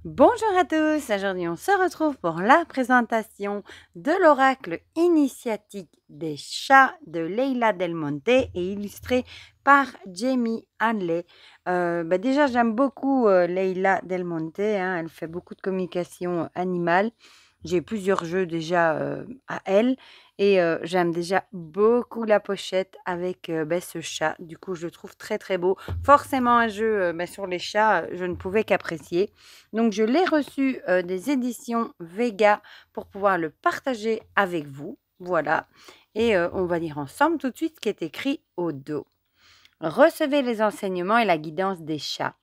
Bonjour à tous, aujourd'hui on se retrouve pour la présentation de l'oracle initiatique des chats de Leila Del Monte et illustré par Jamie Hanley. Déjà j'aime beaucoup Leila Del Monte, hein, elle fait beaucoup de communication animale. J'ai plusieurs jeux déjà à elle et j'aime déjà beaucoup la pochette avec ce chat. Du coup je le trouve très très beau. Forcément un jeu sur les chats, je ne pouvais qu'apprécier. Donc, je l'ai reçu des éditions Vega pour pouvoir le partager avec vous. Voilà. Et on va lire ensemble tout de suite ce qui est écrit au dos. Recevez les enseignements et la guidance des chats.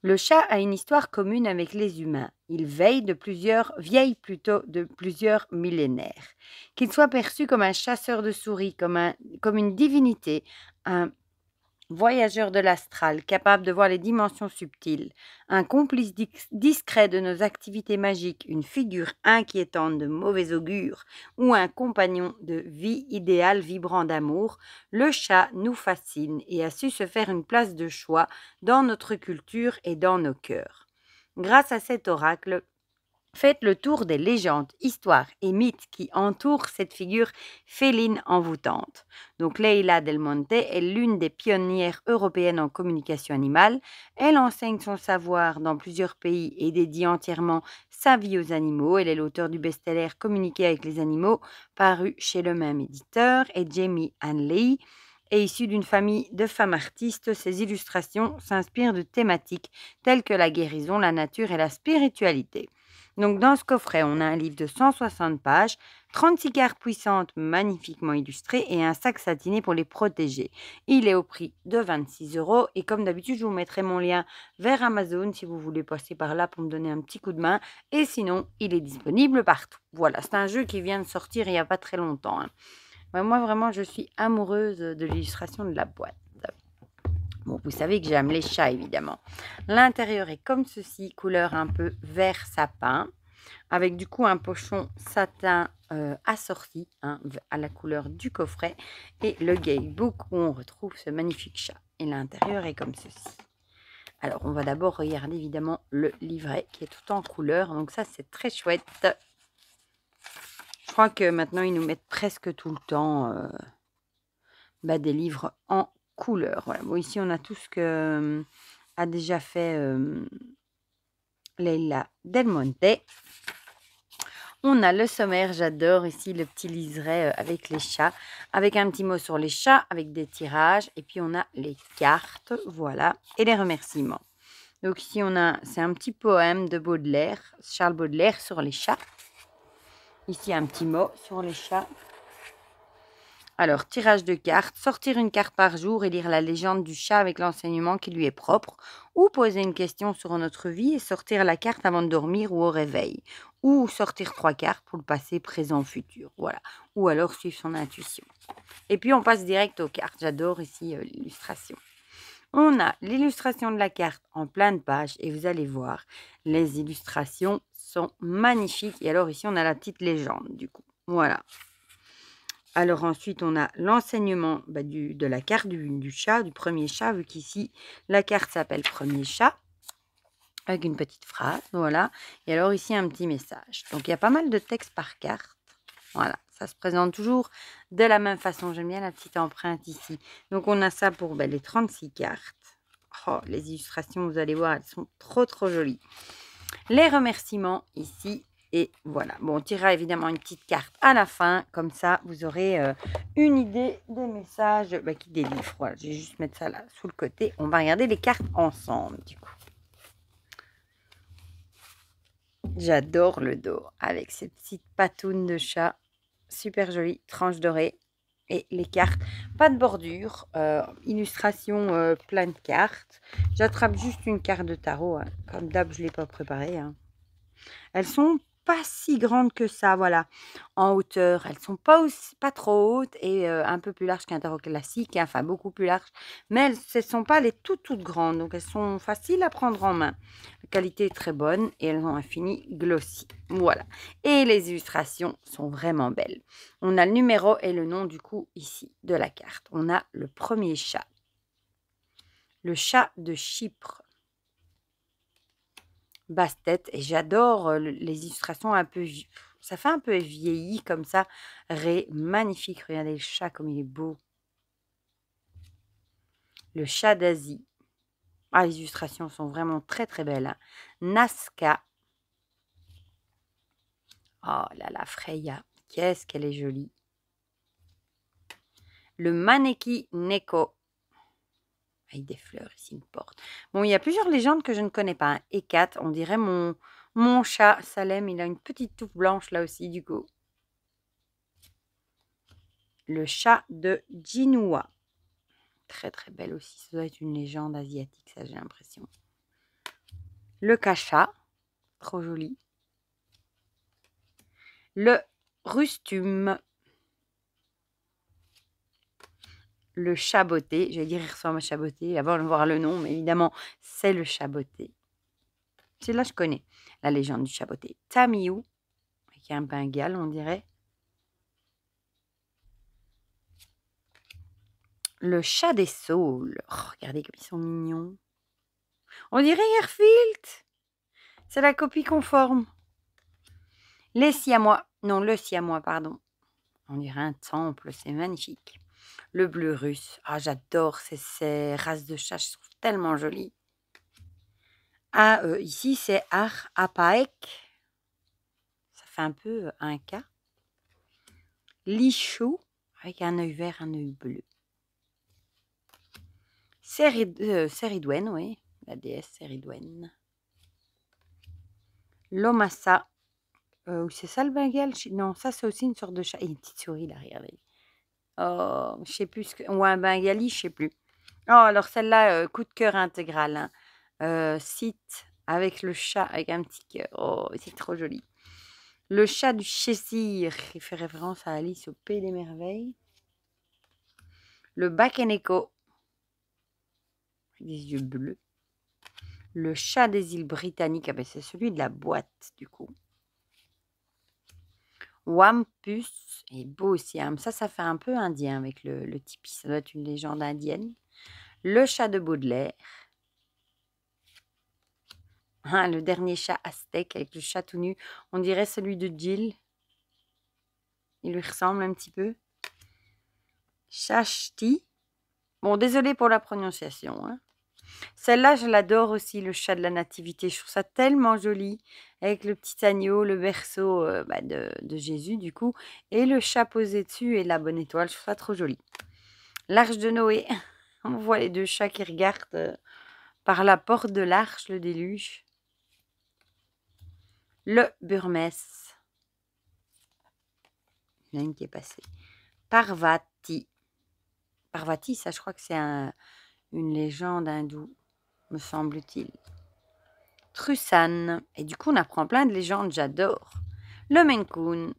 Le chat a une histoire commune avec les humains. Il vieille plutôt de plusieurs millénaires. Qu'il soit perçu comme un chasseur de souris, comme une divinité, un voyageur de l'astral, capable de voir les dimensions subtiles, un complice discret de nos activités magiques, une figure inquiétante de mauvais augure ou un compagnon de vie idéal vibrant d'amour, le chat nous fascine et a su se faire une place de choix dans notre culture et dans nos cœurs. Grâce à cet oracle, faites le tour des légendes, histoires et mythes qui entourent cette figure féline envoûtante. Donc Leila Del Monte est l'une des pionnières européennes en communication animale. Elle enseigne son savoir dans plusieurs pays et dédie entièrement sa vie aux animaux. Elle est l'auteur du best-seller Communiquer avec les animaux, paru chez le même éditeur, et Jamie Hanley est issue d'une famille de femmes artistes. Ses illustrations s'inspirent de thématiques telles que la guérison, la nature et la spiritualité. Donc, dans ce coffret, on a un livre de 160 pages, 36 cartes puissantes magnifiquement illustrées et un sac satiné pour les protéger. Il est au prix de 26 € et comme d'habitude, je vous mettrai mon lien vers Amazon si vous voulez passer par là pour me donner un petit coup de main. Et sinon, il est disponible partout. Voilà, c'est un jeu qui vient de sortir il n'y a pas très longtemps, hein. Moi, vraiment, je suis amoureuse de l'illustration de la boîte. Bon, vous savez que j'aime les chats, évidemment. L'intérieur est comme ceci, couleur un peu vert sapin, avec du coup un pochon satin assorti, hein, à la couleur du coffret, et le gaybook où on retrouve ce magnifique chat. Et l'intérieur est comme ceci. Alors, on va d'abord regarder évidemment le livret qui est tout en couleur. Donc ça, c'est très chouette. Je crois que maintenant, ils nous mettent presque tout le temps des livres en couleur. Voilà. Bon, ici, on a tout ce que a déjà fait Leila Del Monte. On a le sommaire, j'adore ici le petit liseré avec les chats, avec un petit mot sur les chats, avec des tirages. Et puis, on a les cartes, voilà, et les remerciements. Donc ici, c'est un petit poème de Baudelaire, Charles Baudelaire, sur les chats. Ici, un petit mot sur les chats. Alors, tirage de cartes, sortir une carte par jour et lire la légende du chat avec l'enseignement qui lui est propre, ou poser une question sur notre vie et sortir la carte avant de dormir ou au réveil, ou sortir 3 cartes pour le passé, présent, futur, voilà, ou alors suivre son intuition. Et puis, on passe direct aux cartes. J'adore ici l'illustration. On a l'illustration de la carte en plein de pages et vous allez voir, les illustrations sont magnifiques. Et alors ici, on a la petite légende du coup, voilà. Alors ensuite, on a l'enseignement de la carte du chat, du premier chat, vu qu'ici, la carte s'appelle Premier chat, avec une petite phrase, voilà. Et alors ici, un petit message. Donc, il y a pas mal de texte par carte. Voilà, ça se présente toujours de la même façon. J'aime bien la petite empreinte ici. Donc, on a ça pour les 36 cartes. Oh, les illustrations, vous allez voir, elles sont trop, trop jolies. Les remerciements ici. Et voilà, bon, on tirera évidemment une petite carte à la fin, comme ça vous aurez une idée des messages qui délivrent. Voilà, je vais juste mettre ça là sous le côté. On va regarder les cartes ensemble du coup. J'adore le dos avec ces petites patounes de chat, super jolies, tranches dorées. Et les cartes, pas de bordure, illustration plein de cartes. J'attrape juste une carte de tarot, hein. Comme d'hab, je ne l'ai pas préparée, hein. Elles sont pas si grandes que ça, voilà. En hauteur, elles sont pas trop hautes et un peu plus larges qu'un tarot classique, hein, enfin beaucoup plus larges. Mais elles ne sont pas les toutes grandes, donc elles sont faciles à prendre en main. La qualité est très bonne et elles ont un fini glossy. Voilà. Et les illustrations sont vraiment belles. On a le numéro et le nom du coup ici de la carte. On a le premier chat. Le chat de Chypre. basse-tête. Et j'adore les illustrations un peu... Ça fait un peu vieilli comme ça. Magnifique. Regardez le chat comme il est beau. Le chat d'Asie. Ah, les illustrations sont vraiment très très belles. Hein. Nazca. Oh là là, Freya. Qu'est-ce qu'elle est jolie. Le Maneki Neko. Avec des fleurs ici, une porte. Bon, il y a plusieurs légendes que je ne connais pas. Hein. Hécate, on dirait mon chat Salem. Il a une petite touffe blanche là aussi, du coup. Le chat de Jinua. Très très belle aussi. Ça doit être une légende asiatique, ça j'ai l'impression. Le Kasha. Trop joli. Le Rustum. Le Chaboté. J'allais dire il ressemble à Chaboté avant de voir le nom, mais évidemment, c'est le Chaboté. Celui-là, je connais. La légende du Chaboté. Tamiou. Avec un bengale, on dirait. Le chat des saules. Oh, regardez comme ils sont mignons. On dirait Garfield. C'est la copie conforme. Les siamois. Non, le siamois, pardon. On dirait un temple, c'est magnifique. Le bleu russe. Ah, j'adore ces races de chats, je trouve tellement jolies. Ah, ici, c'est Apaek. Ça fait un peu un cas. Lichou, avec un œil vert, un œil bleu. Séridwen, oui. La déesse Séridwen. Lomassa. C'est ça le bengale? Non, ça c'est aussi une sorte de chat. Et une petite souris là, regardez. Oh, je sais plus. Ou un bengali, je sais plus. Oh, alors celle-là, coup de cœur intégral. Hein. Site avec le chat, avec un petit cœur. Oh, c'est trop joli. Le chat du Cheshire, qui fait référence à Alice au Pays des Merveilles. Le Bakeneko, avec des yeux bleus. Le chat des îles Britanniques, ah ben c'est celui de la boîte, du coup. Wampus est beau aussi. Hein. Ça fait un peu indien avec le tipi. Ça doit être une légende indienne. Le chat de Baudelaire. Hein, le dernier chat aztèque avec le chat tout nu. On dirait celui de Jill. Il lui ressemble un petit peu. Shashti. Bon, désolé pour la prononciation. Hein. Celle-là, je l'adore aussi, le chat de la nativité. Je trouve ça tellement joli. Avec le petit agneau, le berceau de Jésus, du coup. Et le chat posé dessus et la bonne étoile. Je trouve ça trop joli. L'arche de Noé. On voit les deux chats qui regardent par la porte de l'arche, le déluge. Le Burmès. Il y en a une qui est passée. Parvati. Parvati, ça, je crois que c'est une légende hindoue, me semble-t-il. Trusan. Et du coup, on apprend plein de légendes, j'adore. Le Maine Coon.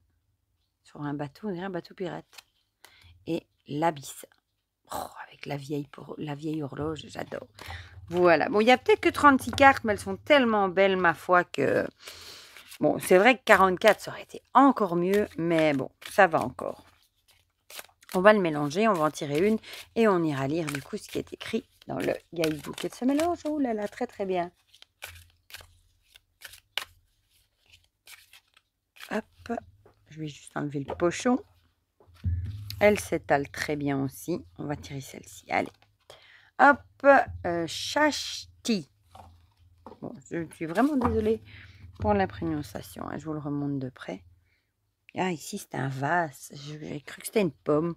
Sur un bateau, on dirait un bateau pirate. Et l'Abyssa. Oh, avec la vieille horloge, j'adore. Voilà. Bon, il n'y a peut-être que 36 cartes, mais elles sont tellement belles, ma foi, que... Bon, c'est vrai que 44, ça aurait été encore mieux, mais bon, ça va encore. On va le mélanger, on va en tirer une, et on ira lire, du coup, ce qui est écrit dans le guidebook. Et de ce mélange, oh là là, très très bien. Hop, je vais juste enlever le pochon. Elle s'étale très bien aussi. On va tirer celle-ci. Allez. Hop, Shashti. Bon, je suis vraiment désolée pour la prononciation. Hein, je vous le remonte de près. Ah, ici, c'est un vase. J'ai cru que c'était une pomme.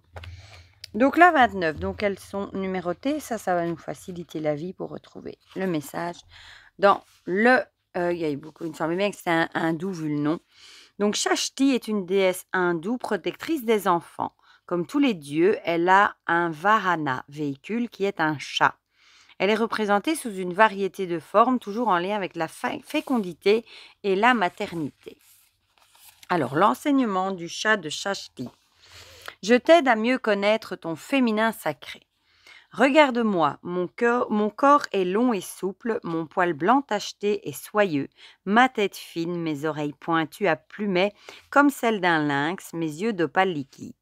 Donc là, 29. Donc, elles sont numérotées. Ça va nous faciliter la vie pour retrouver le message dans le... il y a eu beaucoup, il me semblait bien que c'était un hindou vu le nom. Donc, Shashti est une déesse hindoue protectrice des enfants. Comme tous les dieux, elle a un vahana, véhicule, qui est un chat. Elle est représentée sous une variété de formes, toujours en lien avec la fécondité et la maternité. Alors, l'enseignement du chat de Shashti. Je t'aide à mieux connaître ton féminin sacré. Regarde-moi, mon corps est long et souple, mon poil blanc tacheté et soyeux, ma tête fine, mes oreilles pointues à plumet comme celles d'un lynx, mes yeux d'opale liquide.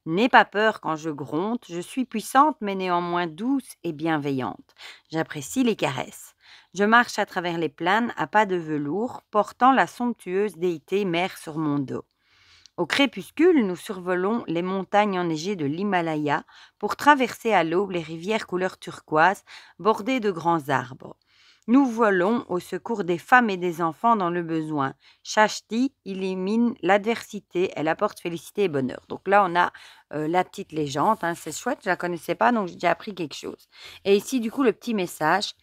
N'aie pas peur quand je gronde, je suis puissante mais néanmoins douce et bienveillante. J'apprécie les caresses. Je marche à travers les plaines à pas de velours, portant la somptueuse déité mère sur mon dos. Au crépuscule, nous survolons les montagnes enneigées de l'Himalaya pour traverser à l'aube les rivières couleur turquoise bordées de grands arbres. Nous volons au secours des femmes et des enfants dans le besoin. Shashti illumine l'adversité, elle apporte félicité et bonheur. Donc là, on a la petite légende, hein, c'est chouette, je ne la connaissais pas, donc j'ai déjà appris quelque chose. Et ici, du coup, le petit message.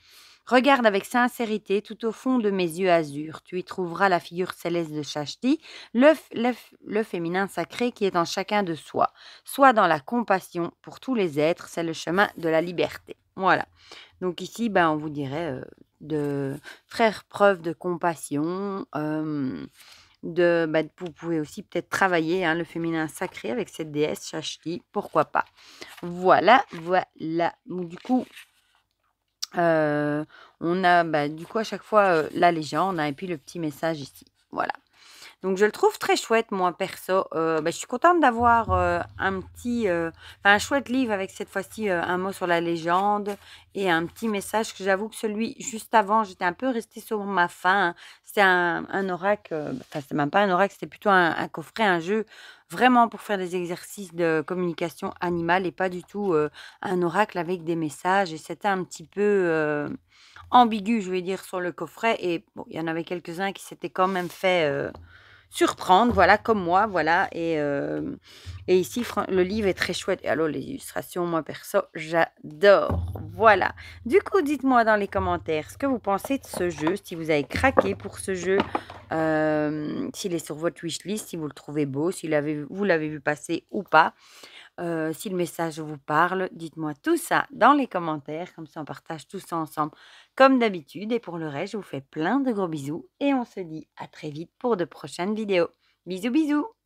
Regarde avec sincérité tout au fond de mes yeux azur. Tu y trouveras la figure céleste de Shashti, le féminin sacré qui est en chacun de soi. Sois dans la compassion pour tous les êtres, c'est le chemin de la liberté. Voilà. Donc ici, on vous dirait de faire preuve de compassion. Vous pouvez aussi peut-être travailler le féminin sacré avec cette déesse Shashti, pourquoi pas. Voilà. Donc, du coup, on a du coup à chaque fois la légende et puis le petit message ici. Voilà. Donc je le trouve très chouette moi perso. Je suis contente d'avoir un chouette livre avec cette fois-ci un mot sur la légende et un petit message que j'avoue que celui juste avant, j'étais un peu restée sur ma faim. C'était un oracle, c'est même pas un oracle, c'était plutôt un coffret, un jeu vraiment pour faire des exercices de communication animale et pas du tout un oracle avec des messages. Et c'était un petit peu ambigu, je vais dire, sur le coffret. Et bon, il y en avait quelques-uns qui s'étaient quand même fait surprendre, voilà, comme moi, voilà. Et ici, le livre est très chouette. Et alors, les illustrations, moi, perso, j'adore. Voilà. Du coup, dites-moi dans les commentaires ce que vous pensez de ce jeu, si vous avez craqué pour ce jeu, s'il est sur votre wishlist, si vous le trouvez beau, si vous l'avez vu passer ou pas. Si le message vous parle, dites-moi tout ça dans les commentaires, comme ça on partage tout ça ensemble comme d'habitude. Et pour le reste, je vous fais plein de gros bisous et on se dit à très vite pour de prochaines vidéos. Bisous bisous!